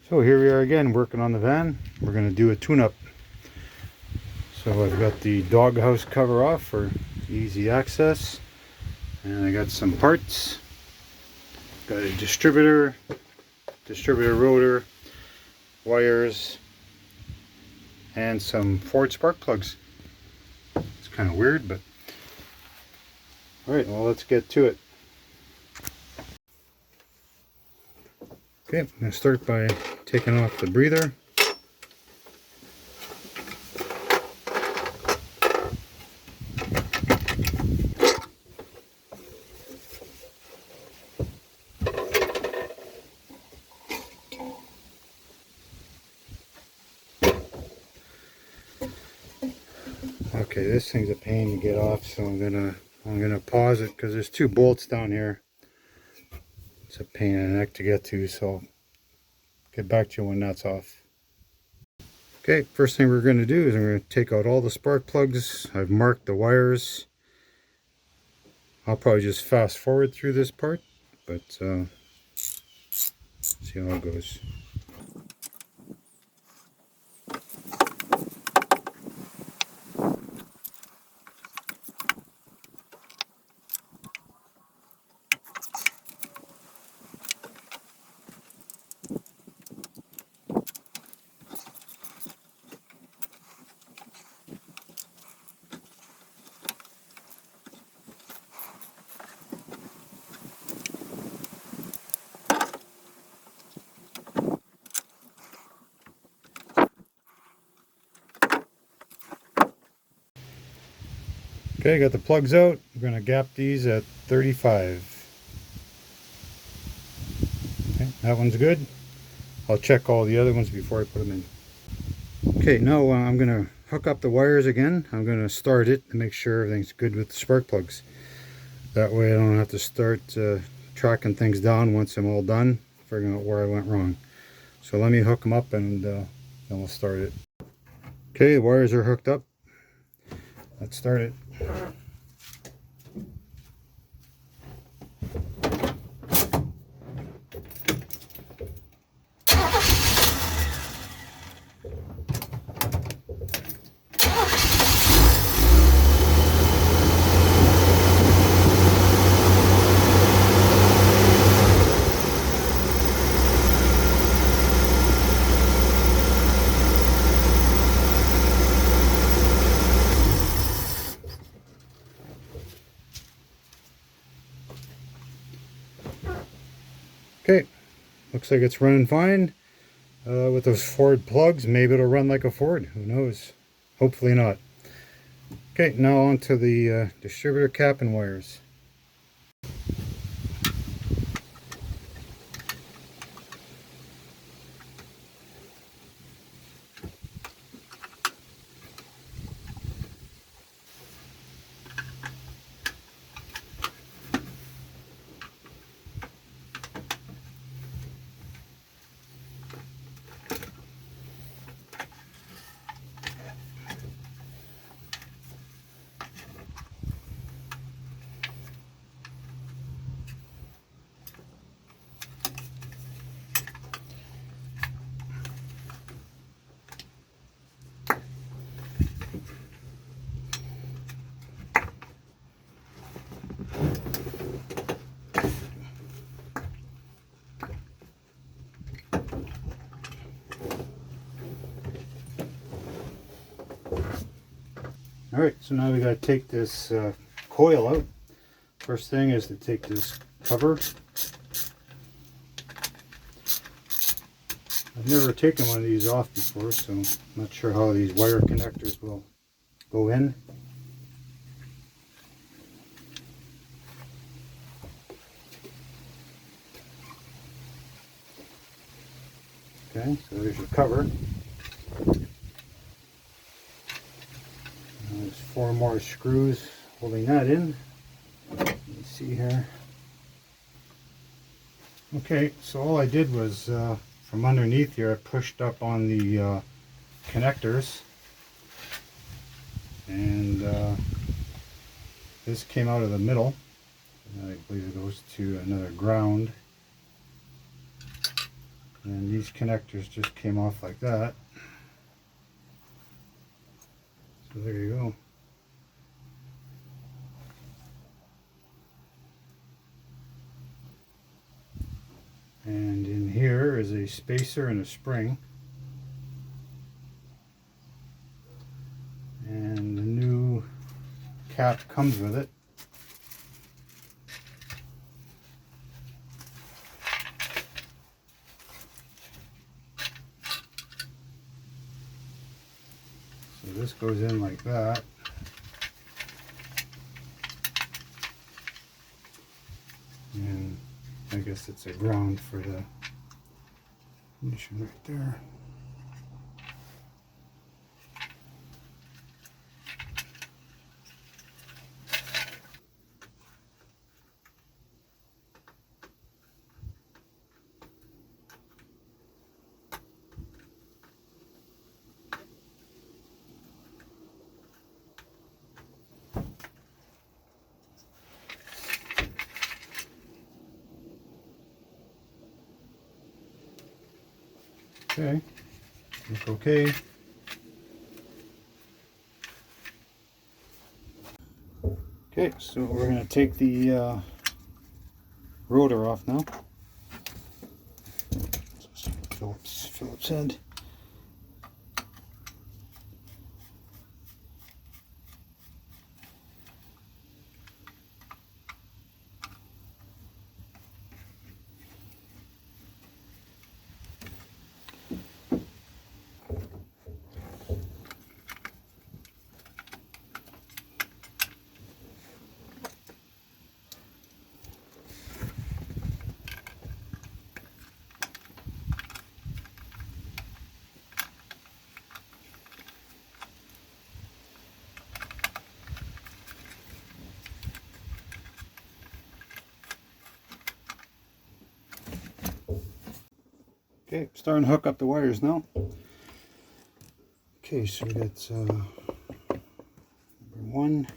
So here we are again working on the van. We're going to do a tune-up. So I've got the doghouse cover off for easy access, and I got some parts. Got a distributor rotor, wires, and some Ford spark plugs. It's kind of weird, but alright, well, let's get to it. Okay, I'm going to start by taking off the breather. Okay, this thing's a pain to get off, so I'm gonna pause it because there's two bolts down here. It's a pain in the neck to get to, so I'll get back to you when that's off. Okay, first thing we're going to do is I'm going to take out all the spark plugs. I've marked the wires. I'll probably just fast forward through this part, but see how it goes. Okay, got the plugs out. I'm going to gap these at 35. Okay, that one's good. I'll check all the other ones before I put them in. Okay, now I'm going to hook up the wires again. I'm going to start it to make sure everything's good with the spark plugs. That way I don't have to start tracking things down once I'm all done, figuring out where I went wrong. So let me hook them up and then we'll start it. Okay, the wires are hooked up. Let's start it. Okay, looks like it's running fine. With those Ford plugs, maybe it'll run like a Ford. Who knows? Hopefully not. Okay, now on to the distributor cap and wires. Alright, so now we got to take this coil out. First thing is to take this cover. I've never taken one of these off before, so I'm not sure how these wire connectors will go in. Okay, so there's your cover. There's 4 more screws holding that in. Let me see here. Okay, so all I did was from underneath here I pushed up on the connectors, and this came out of the middle, and I believe it goes to another ground. And these connectors just came off like that. So there you go. And in here is a spacer and a spring. And the new cap comes with it. So this goes in like that. And I guess it's a ground for the ignition right there. Okay, look okay. Okay, so we're going to take the rotor off now. Phillips head. Okay, starting to hook up the wires now. Okay, so we got number 1.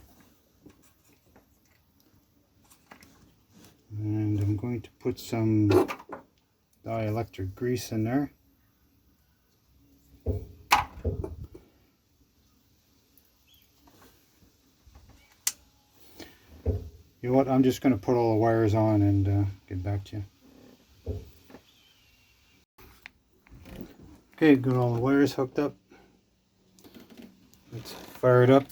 And I'm going to put some dielectric grease in there. You know what, I'm just going to put all the wires on and get back to you. Okay, got all the wires hooked up. Let's fire it up.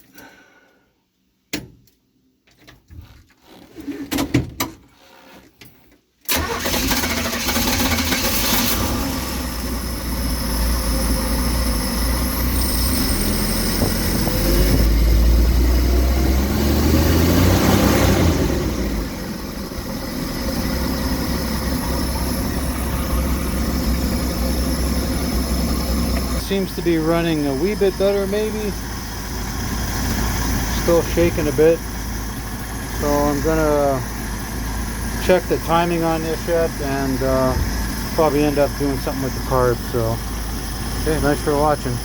Seems to be running a wee bit better, maybe. Still shaking a bit. So I'm gonna check the timing on this yet, and probably end up doing something with the carb. So, okay, thanks for watching.